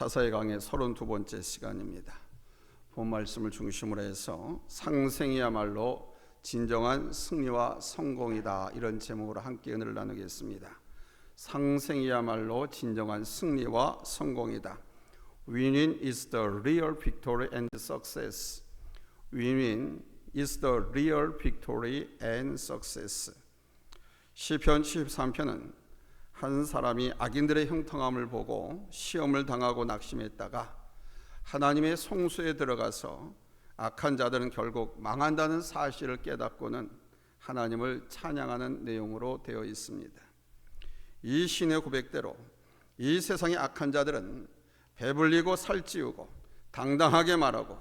사사의 강의 32번째 시간입니다. 본 말씀을 중심으로 해서 상생이야말로 진정한 승리와 성공이다, 이런 제목으로 함께 은혜를 나누겠습니다. 상생이야말로 진정한 승리와 성공이다. Winning is the real victory and success. Winning is the real victory and success. 시편 73편은 한 사람이 악인들의 형통함을 보고 시험을 당하고 낙심했다가 하나님의 송수에 들어가서 악한 자들은 결국 망한다는 사실을 깨닫고는 하나님을 찬양하는 내용으로 되어 있습니다. 이 신의 고백대로 이 세상의 악한 자들은 배불리고 살찌우고 당당하게 말하고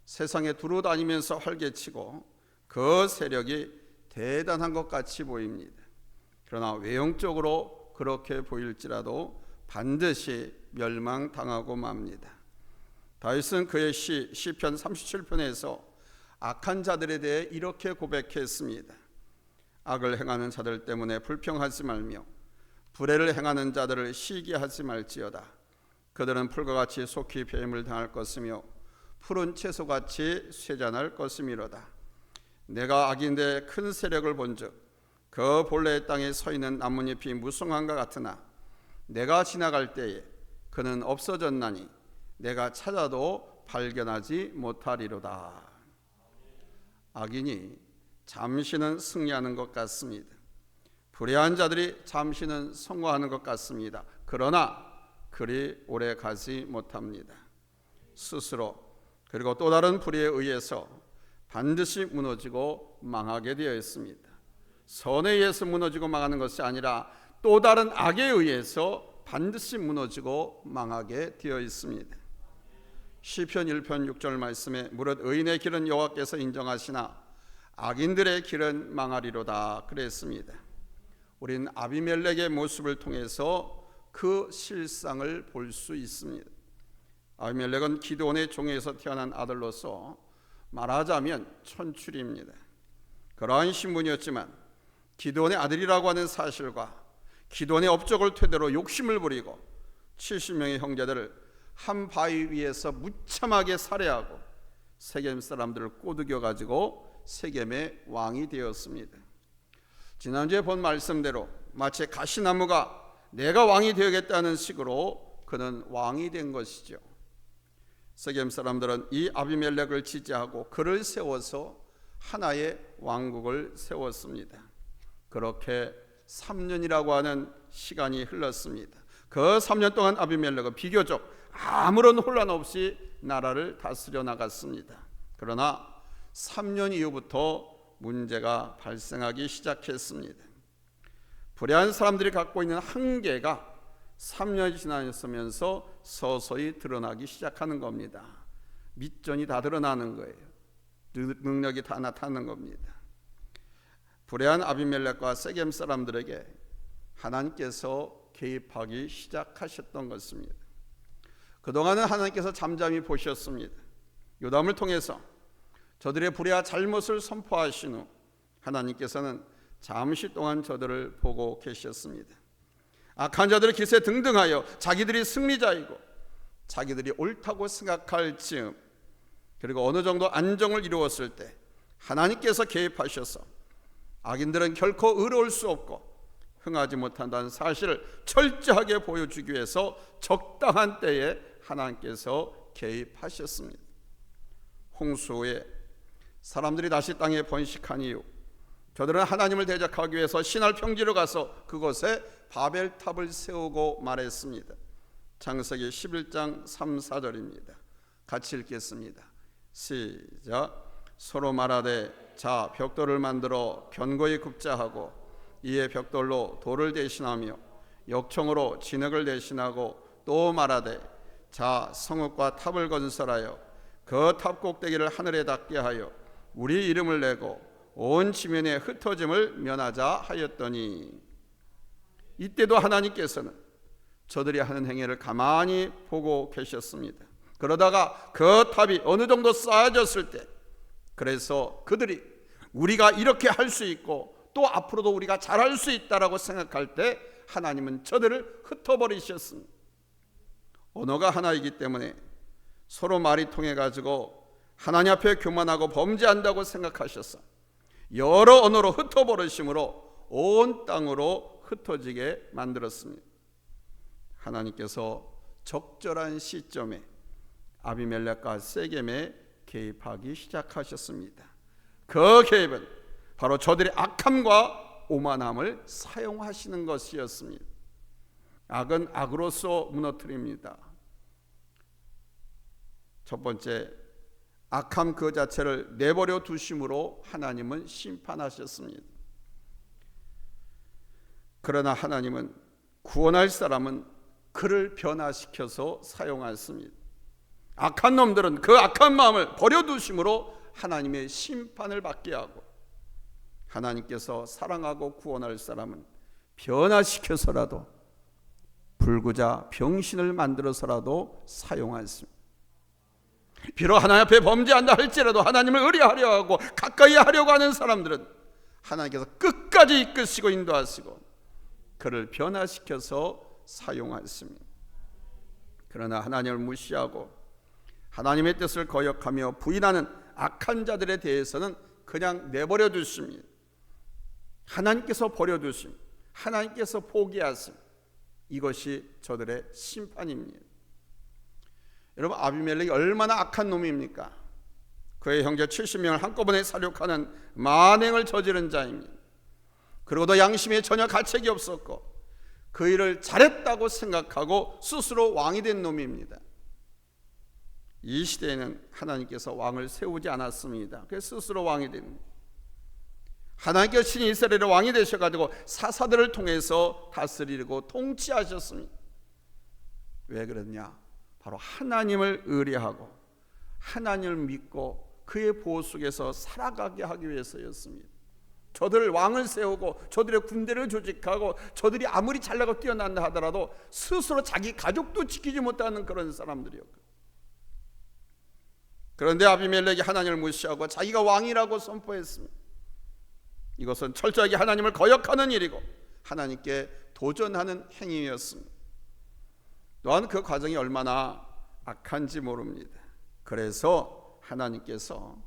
세상에 두루다니면서 활개치고 그 세력이 대단한 것 같이 보입니다. 그러나 외형적으로 그렇게 보일지라도 반드시 멸망당하고 맙니다. 다윗은 그의 시편 37편에서 악한 자들에 대해 이렇게 고백했습니다. 악을 행하는 자들 때문에 불평하지 말며 불의를 행하는 자들을 시기하지 말지어다. 그들은 풀과 같이 속히 배임을 당할 것이며 푸른 채소같이 쇠잔할 것이미로다. 내가 악인의 큰 세력을 본즉 그 본래의 땅에 서 있는 나뭇잎이 무성한가 같으나 내가 지나갈 때에 그는 없어졌나니 내가 찾아도 발견하지 못하리로다. 악인이 잠시는 승리하는 것 같습니다. 불의한 자들이 잠시는 성공하는 것 같습니다. 그러나 그리 오래 가지 못합니다. 스스로 그리고 또 다른 불의에 의해서 반드시 무너지고 망하게 되어 있습니다. 선에 의해서 무너지고 망하는 것이 아니라 또 다른 악에 의해서 반드시 무너지고 망하게 되어 있습니다. 시편 1편 6절 말씀에 무릇 의인의 길은 여호와께서 인정하시나 악인들의 길은 망하리로다 그랬습니다. 우리는 아비멜렉의 모습을 통해서 그 실상을 볼 수 있습니다. 아비멜렉은 기드온의 종에서 태어난 아들로서 말하자면 천출입니다. 그러한 신분이었지만 기드온의 아들이라고 하는 사실과 기드온의 업적을 토대로 욕심을 부리고 70명의 형제들을 한 바위 위에서 무참하게 살해하고 세겜 사람들을 꼬드겨 가지고 세겜의 왕이 되었습니다. 지난주에 본 말씀대로 마치 가시나무가 내가 왕이 되겠다는 식으로 그는 왕이 된 것이죠. 세겜 사람들은 이 아비멜렉을 지지하고 그를 세워서 하나의 왕국을 세웠습니다. 그렇게 3년이라고 하는 시간이 흘렀습니다. 그 3년 동안 아비멜렉은 비교적 아무런 혼란 없이 나라를 다스려 나갔습니다. 그러나 3년 이후부터 문제가 발생하기 시작했습니다. 불의한 사람들이 갖고 있는 한계가 3년이 지나면서 서서히 드러나기 시작하는 겁니다. 밑전이 다 드러나는 거예요. 능력이 다 나타나는 겁니다. 불의한 아비멜렉과 세겜 사람들에게 하나님께서 개입하기 시작하셨던 것입니다. 그동안은 하나님께서 잠잠히 보셨습니다. 요담을 통해서 저들의 불의와 잘못을 선포하신 후 하나님께서는 잠시 동안 저들을 보고 계셨습니다. 악한 자들의 기세 등등하여 자기들이 승리자이고 자기들이 옳다고 생각할 즈음, 그리고 어느 정도 안정을 이루었을 때 하나님께서 개입하셔서 악인들은 결코 의로울 수 없고 흥하지 못한다는 사실을 철저하게 보여주기 위해서 적당한 때에 하나님께서 개입하셨습니다. 홍수 후에 사람들이 다시 땅에 번식한 이후 저들은 하나님을 대적하기 위해서 신할 평지로 가서 그곳에 바벨탑을 세우고 말했습니다. 창세기 11장 3, 4절입니다. 같이 읽겠습니다. 시작. 서로 말하되 자 벽돌을 만들어 견고히 굽자 하고 이에 벽돌로 돌을 대신하며 역청으로 진흙을 대신하고 또 말하되 자 성읍과 탑을 건설하여 그 탑 꼭대기를 하늘에 닿게 하여 우리 이름을 내고 온 지면에 흩어짐을 면하자 하였더니, 이때도 하나님께서는 저들이 하는 행위를 가만히 보고 계셨습니다. 그러다가 그 탑이 어느 정도 쌓아졌을 때, 그래서 그들이 우리가 이렇게 할 수 있고 또 앞으로도 우리가 잘할 수 있다라고 생각할 때 하나님은 저들을 흩어버리셨습니다. 언어가 하나이기 때문에 서로 말이 통해 가지고 하나님 앞에 교만하고 범죄한다고 생각하셔서 여러 언어로 흩어버리심으로 온 땅으로 흩어지게 만들었습니다. 하나님께서 적절한 시점에 아비멜렉과 세겜에 개입하기 시작하셨습니다. 그 개입은 바로 저들의 악함과 오만함을 사용하시는 것이었습니다. 악은 악으로서 무너뜨립니다. 첫 번째, 악함 그 자체를 내버려 두심으로 하나님은 심판하셨습니다. 그러나 하나님은 구원할 사람은 그를 변화시켜서 사용하였습니다. 악한 놈들은 그 악한 마음을 버려두심으로 하나님의 심판을 받게 하고, 하나님께서 사랑하고 구원할 사람은 변화시켜서라도 불구자 병신을 만들어서라도 사용하였습니다. 비록 하나님 앞에 범죄한다 할지라도 하나님을 의뢰하려 하고 가까이 하려고 하는 사람들은 하나님께서 끝까지 이끄시고 인도하시고 그를 변화시켜서 사용하였습니다. 그러나 하나님을 무시하고 하나님의 뜻을 거역하며 부인하는 악한 자들에 대해서는 그냥 내버려 두십니다. 하나님께서 버려두심, 하나님께서 포기하심, 이것이 저들의 심판입니다. 여러분, 아비멜렉이 얼마나 악한 놈입니까? 그의 형제 70명을 한꺼번에 살육하는 만행을 저지른 자입니다. 그리고도 양심에 전혀 가책이 없었고 그 일을 잘했다고 생각하고 스스로 왕이 된 놈입니다. 이 시대에는 하나님께서 왕을 세우지 않았습니다. 그래서 스스로 왕이 됩니다. 하나님께서 친히 이스라엘의 왕이 되셔가지고 사사들을 통해서 다스리고 통치하셨습니다. 왜 그러냐? 바로 하나님을 의뢰하고 하나님을 믿고 그의 보호 속에서 살아가게 하기 위해서였습니다. 저들 왕을 세우고 저들의 군대를 조직하고 저들이 아무리 잘나고 뛰어난다 하더라도 스스로 자기 가족도 지키지 못하는 그런 사람들이었고, 그런데 아비멜렉이 하나님을 무시하고 자기가 왕이라고 선포했습니다. 이것은 철저하게 하나님을 거역하는 일이고 하나님께 도전하는 행위였습니다. 또한 그 과정이 얼마나 악한지 모릅니다. 그래서 하나님께서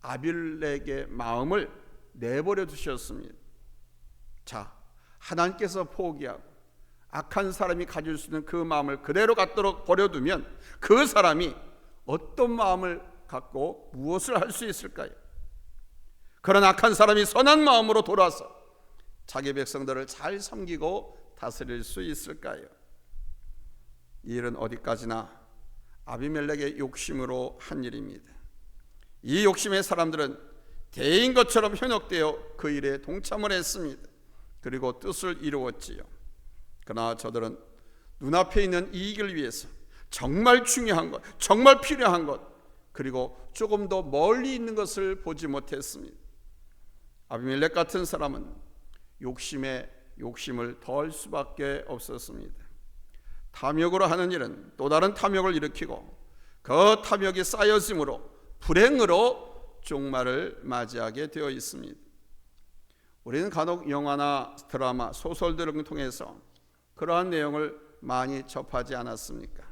아비멜렉의 마음을 내버려 두셨습니다. 자, 하나님께서 포기하고 악한 사람이 가질 수 있는 그 마음을 그대로 갖도록 버려두면 그 사람이 어떤 마음을 갖고 무엇을 할 수 있을까요? 그런 악한 사람이 선한 마음으로 돌아서 자기 백성들을 잘 섬기고 다스릴 수 있을까요? 이 일은 어디까지나 아비멜렉의 욕심으로 한 일입니다. 이 욕심의 사람들은 대인 것처럼 현혹되어 그 일에 동참을 했습니다. 그리고 뜻을 이루었지요. 그러나 저들은 눈앞에 있는 이익을 위해서 정말 중요한 것, 정말 필요한 것, 그리고 조금 더 멀리 있는 것을 보지 못했습니다. 아비멜렉 같은 사람은 욕심에 욕심을 더할 수밖에 없었습니다. 탐욕으로 하는 일은 또 다른 탐욕을 일으키고 그 탐욕이 쌓여짐으로 불행으로 종말을 맞이하게 되어 있습니다. 우리는 간혹 영화나 드라마, 소설들을 통해서 그러한 내용을 많이 접하지 않았습니까?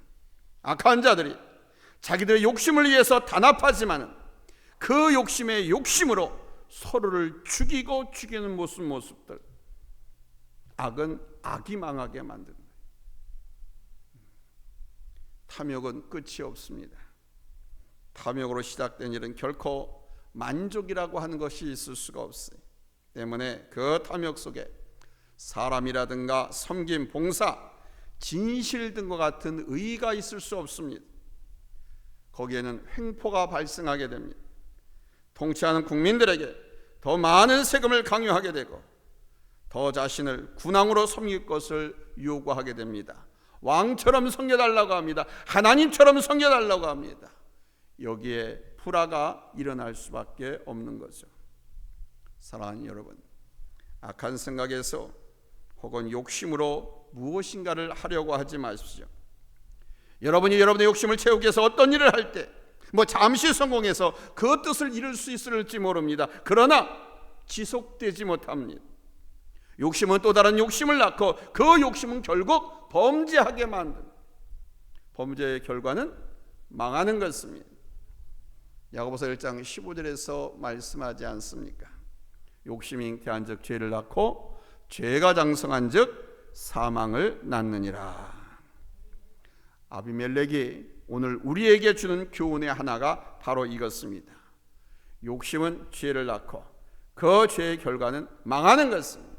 악한 자들이 자기들의 욕심을 위해서 단합하지만 그 욕심의 욕심으로 서로를 죽이고 죽이는 모습들, 악은 악이 망하게 만듭니다. 탐욕은 끝이 없습니다. 탐욕으로 시작된 일은 결코 만족이라고 하는 것이 있을 수가 없어요. 때문에 그 탐욕 속에 사람이라든가 섬김, 봉사, 진실 등과 같은 의의가 있을 수 없습니다. 거기에는 횡포가 발생하게 됩니다. 통치하는 국민들에게 더 많은 세금을 강요하게 되고 더 자신을 군왕으로 섬길 것을 요구하게 됩니다. 왕처럼 섬겨달라고 합니다. 하나님처럼 섬겨달라고 합니다. 여기에 불화가 일어날 수밖에 없는 거죠. 사랑하는 여러분, 악한 생각에서 혹은 욕심으로 무엇인가를 하려고 하지 마십시오. 여러분이 여러분의 욕심을 채우기 위해서 어떤 일을 할 때 잠시 성공해서 그 뜻을 이룰 수 있을지 모릅니다. 그러나 지속되지 못합니다. 욕심은 또 다른 욕심을 낳고 그 욕심은 결국 범죄하게 만듭니다. 범죄의 결과는 망하는 것입니다. 야고보서 1장 15절에서 말씀하지 않습니까? 욕심이 대한즉 죄를 낳고 죄가 장성한즉 사망을 낳느니라. 아비멜렉이 오늘 우리에게 주는 교훈의 하나가 바로 이것입니다. 욕심은 죄를 낳고 그 죄의 결과는 망하는 것입니다.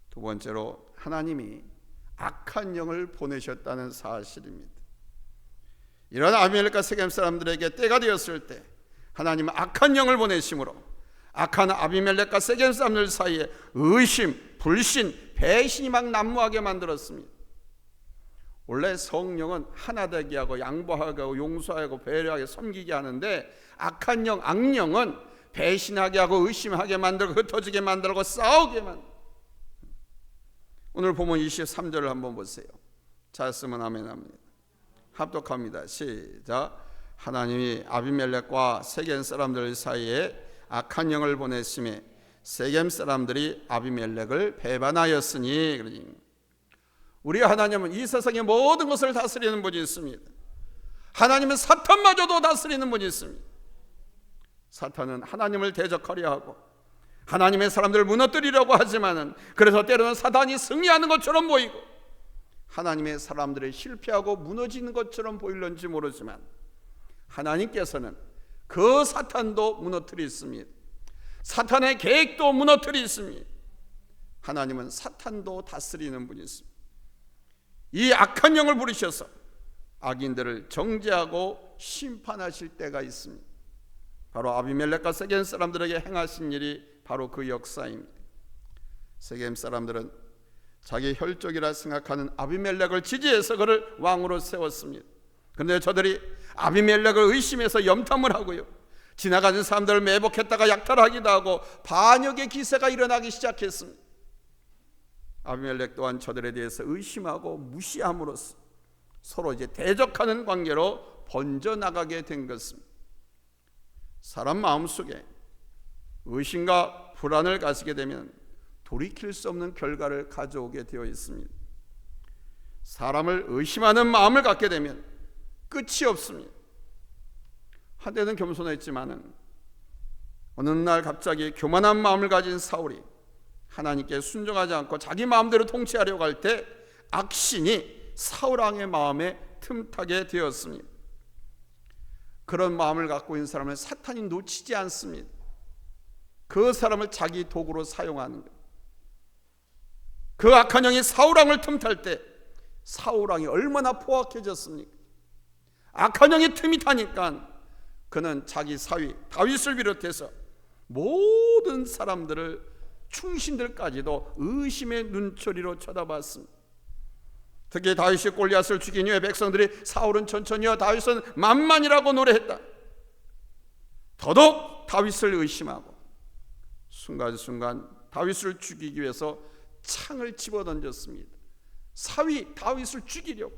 두 번째로 하나님이 악한 영을 보내셨다는 사실입니다. 이런 아비멜렉과 세겜 사람들에게 때가 되었을 때 하나님은 악한 영을 보내심으로 악한 아비멜렉과 세겜 사람들 사이에 의심, 불신, 배신이 막 난무하게 만들었습니다. 원래 성령은 하나 되게 하고 양보하게 하고 용서하고 배려하게 섬기게 하는데 악한 영, 악령은 배신하게 하고 의심하게 만들고 흩어지게 만들고 싸우게 만들고. 오늘 보면 23절을 한번 보세요. 잘 쓰면 아멘합니다. 합독합니다. 시작. 하나님이 아비멜렉과 세겜 사람들 사이에 악한 영을 보냈음에 세겜 사람들이 아비멜렉을 배반하였으니. 그러니 우리 하나님은 이 세상의 모든 것을 다스리는 분이 있습니다. 하나님은 사탄마저도 다스리는 분이 있습니다. 사탄은 하나님을 대적하려 하고 하나님의 사람들을 무너뜨리려고 하지만은 그래서 때로는 사탄이 승리하는 것처럼 보이고 하나님의 사람들이 실패하고 무너지는 것처럼 보일런지 모르지만 하나님께서는 그 사탄도 무너뜨리십니다. 사탄의 계획도 무너뜨리십니다. 하나님은 사탄도 다스리는 분이십니다. 이 악한 영을 부르셔서 악인들을 정죄하고 심판하실 때가 있습니다. 바로 아비멜렉과 세겜 사람들에게 행하신 일이 바로 그 역사입니다. 세겜 사람들은 자기 혈족이라 생각하는 아비멜렉을 지지해서 그를 왕으로 세웠습니다. 그런데 저들이 아비멜렉을 의심해서 염탐을 하고요, 지나가는 사람들을 매복했다가 약탈하기도 하고 반역의 기세가 일어나기 시작했습니다. 아비멜렉 또한 저들에 대해서 의심하고 무시함으로써 서로 이제 대적하는 관계로 번져나가게 된 것입니다. 사람 마음속에 의심과 불안을 가지게 되면 돌이킬 수 없는 결과를 가져오게 되어 있습니다. 사람을 의심하는 마음을 갖게 되면 끝이 없습니다. 한때는 겸손했지만은 어느 날 갑자기 교만한 마음을 가진 사울이 하나님께 순종하지 않고 자기 마음대로 통치하려고 할 때 악신이 사울 왕의 마음에 틈타게 되었습니다. 그런 마음을 갖고 있는 사람을 사탄이 놓치지 않습니다. 그 사람을 자기 도구로 사용하는 거예요. 그 악한 영이 사울 왕을 틈탈 때 사울 왕이 얼마나 포악해졌습니까? 악한 영이 틈이 타니까 그는 자기 사위 다윗을 비롯해서 모든 사람들을, 충신들까지도 의심의 눈초리로 쳐다봤습니다. 특히 다윗이 골리앗을 죽인 후에 백성들이 사울은 천천히요 다윗은 만만이라고 노래했다. 더더욱 다윗을 의심하고 순간순간 다윗을 죽이기 위해서 창을 집어던졌습니다. 사위 다윗을 죽이려고.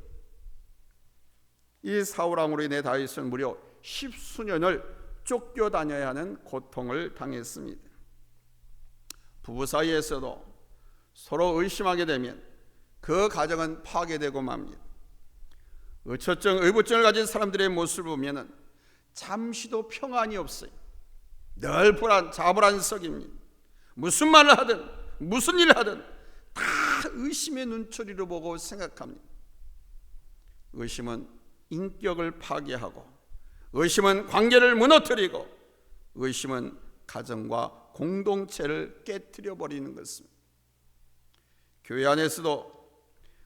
이 사울 왕으로 인해 다윗은 무려 10수년을 쫓겨다녀야 하는 고통을 당했습니다. 부부 사이에서도 서로 의심하게 되면 그 가정은 파괴되고 맙니다. 의처증, 의부증을 가진 사람들의 모습을 보면 잠시도 평안이 없어요. 늘 자불안석입니다. 무슨 말을 하든 무슨 일을 하든 다 의심의 눈초리로 보고 생각합니다. 의심은 인격을 파괴하고 의심은 관계를 무너뜨리고 의심은 가정과 공동체를 깨트려 버리는 것입니다. 교회 안에서도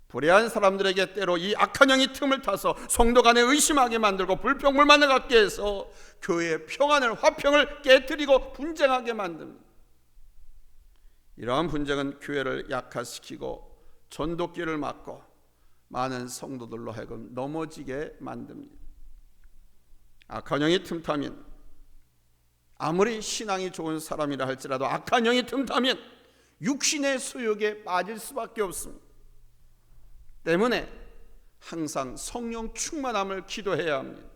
불의한 사람들에게 때로 이 악한 영이 틈을 타서 성도 간에 의심하게 만들고 불평불만을 갖게 해서 교회의 평안을, 화평을 깨트리고 분쟁하게 만듭니다. 이러한 분쟁은 교회를 약화시키고 전도길을 막고 많은 성도들로 하여금 넘어지게 만듭니다. 악한 영이 틈타면 아무리 신앙이 좋은 사람이라 할지라도 악한 영이 틈타면 육신의 소욕에 빠질 수밖에 없습니다. 때문에 항상 성령 충만함을 기도해야 합니다.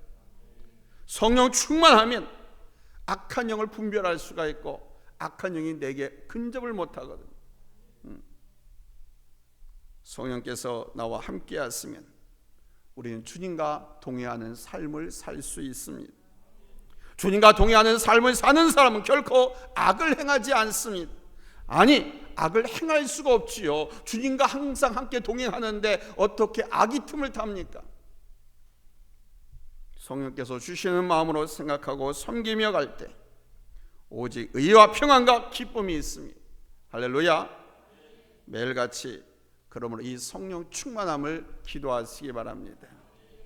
성령 충만하면 악한 영을 분별할 수가 있고 악한 영이 내게 근접을 못하거든요. 성령께서 나와 함께 하시면 우리는 주님과 동행하는 삶을 살 수 있습니다. 주님과 동행하는 삶을 사는 사람은 결코 악을 행하지 않습니다. 아니, 악을 행할 수가 없지요. 주님과 항상 함께 동행하는데 어떻게 악이 틈을 탑니까? 성령께서 주시는 마음으로 생각하고 섬기며 갈 때 오직 의와 평안과 기쁨이 있습니다. 할렐루야. 매일같이 그러므로 이 성령 충만함을 기도하시기 바랍니다.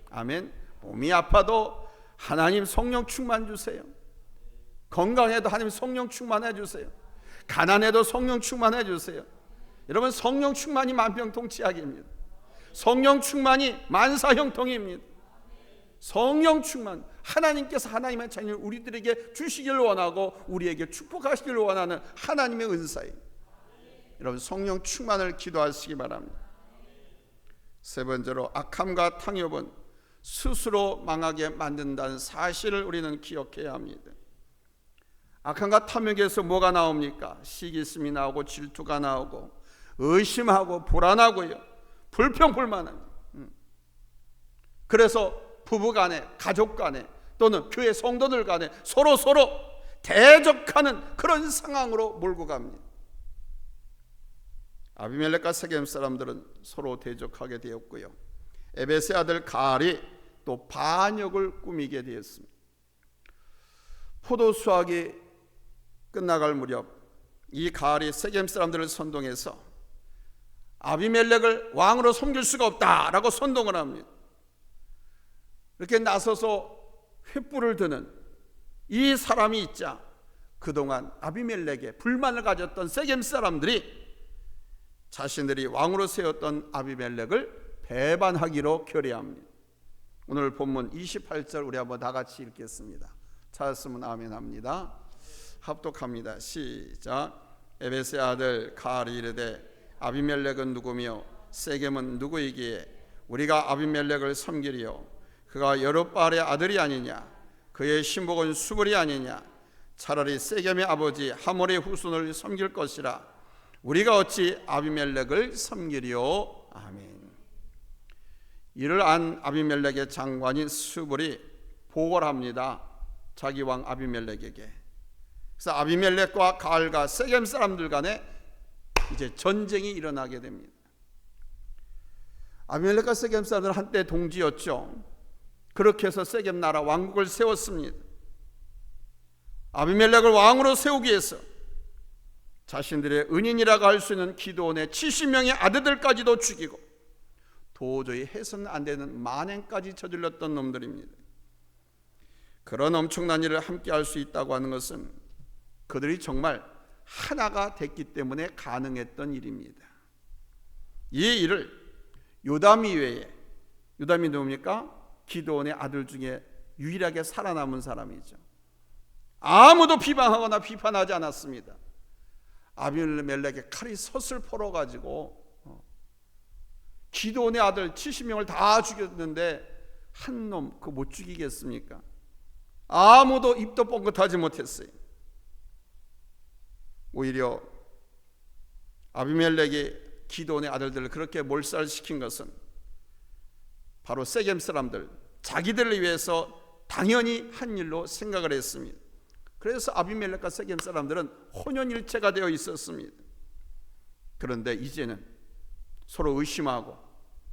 아멘. 몸이 아파도 하나님 성령 충만 주세요. 건강해도 하나님 성령 충만해 주세요. 가난해도 성령 충만해 주세요. 여러분, 성령 충만이 만병통치약입니다. 성령 충만이 만사형통입니다. 성령 충만, 하나님께서 하나님의 자녀를 우리들에게 주시기를 원하고 우리에게 축복하시기를 원하는 하나님의 은사입니다. 여러분, 성령 충만을 기도하시기 바랍니다. 세 번째로, 악함과 탕욕은 스스로 망하게 만든다는 사실을 우리는 기억해야 합니다. 악함과 탐욕에서 뭐가 나옵니까? 시기심이 나오고 질투가 나오고 의심하고 불안하고요, 불평불만합니다. 그래서 부부간에, 가족간에, 또는 교회 성도들 간에 서로 대적하는 그런 상황으로 몰고 갑니다. 아비멜렉과 세겜 사람들은 서로 대적하게 되었고요, 에벳의 아들 가알이 또 반역을 꾸미게 되었습니다. 포도 수확이 끝나갈 무렵 이 가알이 세겜 사람들을 선동해서 아비멜렉을 왕으로 섬길 수가 없다라고 선동을 합니다. 이렇게 나서서 횃불을 드는 이 사람이 있자 그동안 아비멜렉에 불만을 가졌던 세겜 사람들이 자신들이 왕으로 세웠던 아비멜렉을 배반하기로 결의합니다. 오늘 본문 28절 우리 한번 다 같이 읽겠습니다. 찾았으면 아멘 합니다. 합독합니다. 시작. 에벳의 아들 가알이 이르되 아비멜렉은 누구며 세겜은 누구이기에 우리가 아비멜렉을 섬기리요? 그가 여룻바알의 아들이 아니냐? 그의 신복은 수불이 아니냐? 차라리 세겜의 아버지 하몰의 후손을 섬길 것이라. 우리가 어찌 아비멜렉을 섬기리요? 아멘. 이를 안 아비멜렉의 장관인 수불이 보고를 합니다. 자기 왕 아비멜렉에게. 그래서 아비멜렉과 가알과 세겜 사람들 간에 이제 전쟁이 일어나게 됩니다. 아비멜렉과 세겜 사람들은 한때 동지였죠. 그렇게 해서 세겜 나라 왕국을 세웠습니다. 아비멜렉을 왕으로 세우기 위해서 자신들의 은인이라고 할 수 있는 기드온의 70명의 아들들까지도 죽이고 도저히 해서는 안 되는 만행까지 저질렀던 놈들입니다. 그런 엄청난 일을 함께 할 수 있다고 하는 것은 그들이 정말 하나가 됐기 때문에 가능했던 일입니다. 이 일을 요담이 외에, 요담이 누굽니까? 기드온의 아들 중에 유일하게 살아남은 사람이죠. 아무도 비방하거나 비판하지 않았습니다. 아비멜렉의 칼이 솥을 풀어가지고 기드온의 아들 70명을 다 죽였는데 한 놈 그거 못 죽이겠습니까? 아무도 입도 뻥긋하지 못했어요. 오히려 아비멜렉이 기드온의 아들들을 그렇게 몰살시킨 것은 바로 세겜 사람들, 자기들을 위해서 당연히 한 일로 생각을 했습니다. 그래서 아비멜렉과 세겜 사람들은 혼연일체가 되어 있었습니다. 그런데 이제는 서로 의심하고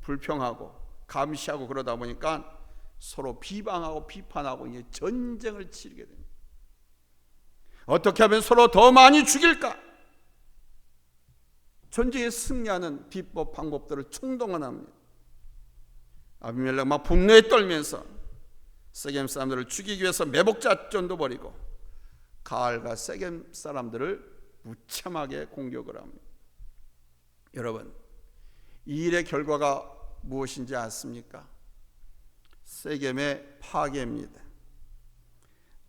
불평하고 감시하고 그러다 보니까 서로 비방하고 비판하고 이제 전쟁을 치르게 됩니다. 어떻게 하면 서로 더 많이 죽일까? 전쟁에 승리하는 비법 방법들을 총동원합니다. 아비멜렉 막 분노에 떨면서 세겜 사람들을 죽이기 위해서 매복작전도 벌이고 가알과 세겜 사람들을 무참하게 공격을 합니다. 여러분, 이 일의 결과가 무엇인지 아십니까? 세겜의 파괴입니다.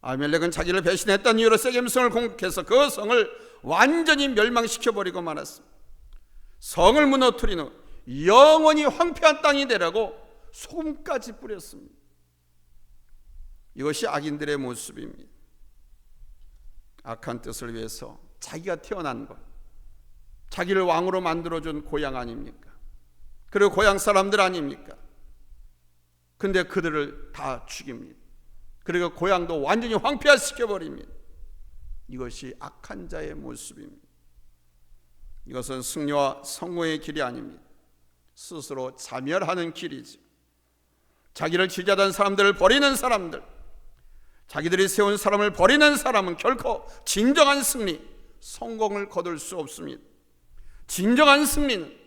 아비멜렉은 자기를 배신했던 이유로 세겜 성을 공격해서 그 성을 완전히 멸망시켜버리고 말았습니다. 성을 무너뜨린 후 영원히 황폐한 땅이 되라고 소금까지 뿌렸습니다. 이것이 악인들의 모습입니다. 악한 뜻을 위해서 자기가 태어난 것, 자기를 왕으로 만들어준 고향 아닙니까? 그리고 고향 사람들 아닙니까? 근데 그들을 다 죽입니다. 그리고 고향도 완전히 황폐화시켜버립니다. 이것이 악한 자의 모습입니다. 이것은 승리와 성공의 길이 아닙니다. 스스로 자멸하는 길이지. 자기를 지지하던 사람들을 버리는 사람들, 자기들이 세운 사람을 버리는 사람은 결코 진정한 승리, 성공을 거둘 수 없습니다. 진정한 승리는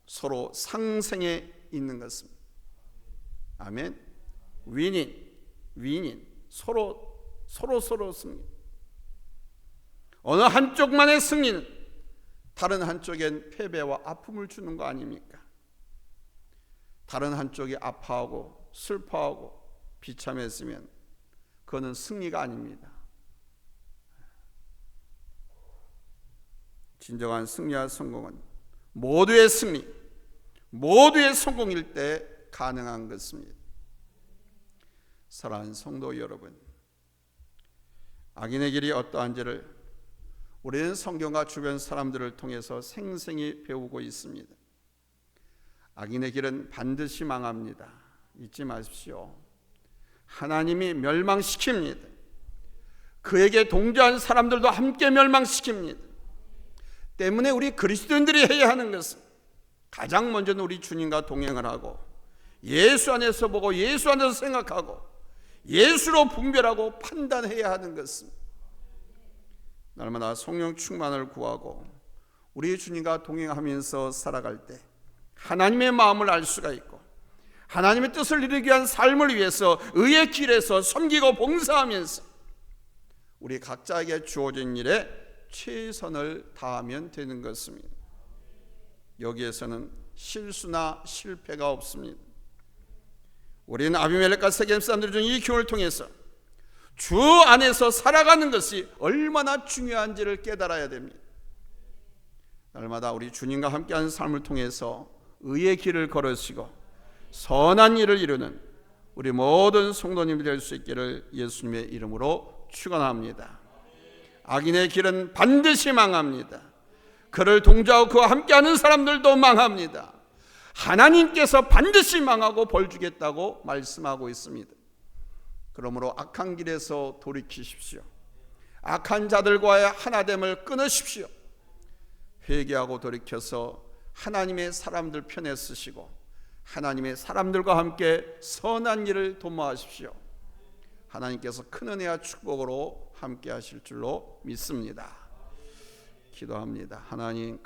서로 상생에 있는 것입니다. 아멘. 윈인 서로 승리. 어느 한쪽만의 승리는 다른 한쪽엔 패배와 아픔을 주는 거 아닙니까? 다른 한쪽이 아파하고 슬퍼하고 비참했으면 그거는 승리가 아닙니다. 진정한 승리와 성공은 모두의 승리, 모두의 성공일 때 가능한 것입니다. 사랑하는 성도 여러분, 악인의 길이 어떠한지를 우리는 성경과 주변 사람들을 통해서 생생히 배우고 있습니다. 악인의 길은 반드시 망합니다. 잊지 마십시오. 하나님이 멸망시킵니다. 그에게 동조한 사람들도 함께 멸망시킵니다. 때문에 우리 그리스도인들이 해야 하는 것은 가장 먼저는 우리 주님과 동행을 하고 예수 안에서 보고 예수 안에서 생각하고 예수로 분별하고 판단해야 하는 것입니다. 날마다 성령 충만을 구하고 우리 주님과 동행하면서 살아갈 때 하나님의 마음을 알 수가 있고 하나님의 뜻을 이루기 위한 삶을 위해서 의의 길에서 섬기고 봉사하면서 우리 각자에게 주어진 일에 최선을 다하면 되는 것입니다. 여기에서는 실수나 실패가 없습니다. 우리는 아비멜렉과 세겜 사람들 중 이 교훈을 통해서 주 안에서 살아가는 것이 얼마나 중요한지를 깨달아야 됩니다. 날마다 우리 주님과 함께하는 삶을 통해서 의의 길을 걸으시고 선한 일을 이루는 우리 모든 성도님이 될 수 있기를 예수님의 이름으로 축원합니다. 악인의 길은 반드시 망합니다. 그를 동조하고 그와 함께하는 사람들도 망합니다. 하나님께서 반드시 망하고 벌 주겠다고 말씀하고 있습니다. 그러므로 악한 길에서 돌이키십시오. 악한 자들과의 하나됨을 끊으십시오. 회개하고 돌이켜서 하나님의 사람들 편에 서시고 하나님의 사람들과 함께 선한 일을 도모하십시오. 하나님께서 큰 은혜와 축복으로 함께 하실 줄로 믿습니다. 기도합니다. 하나님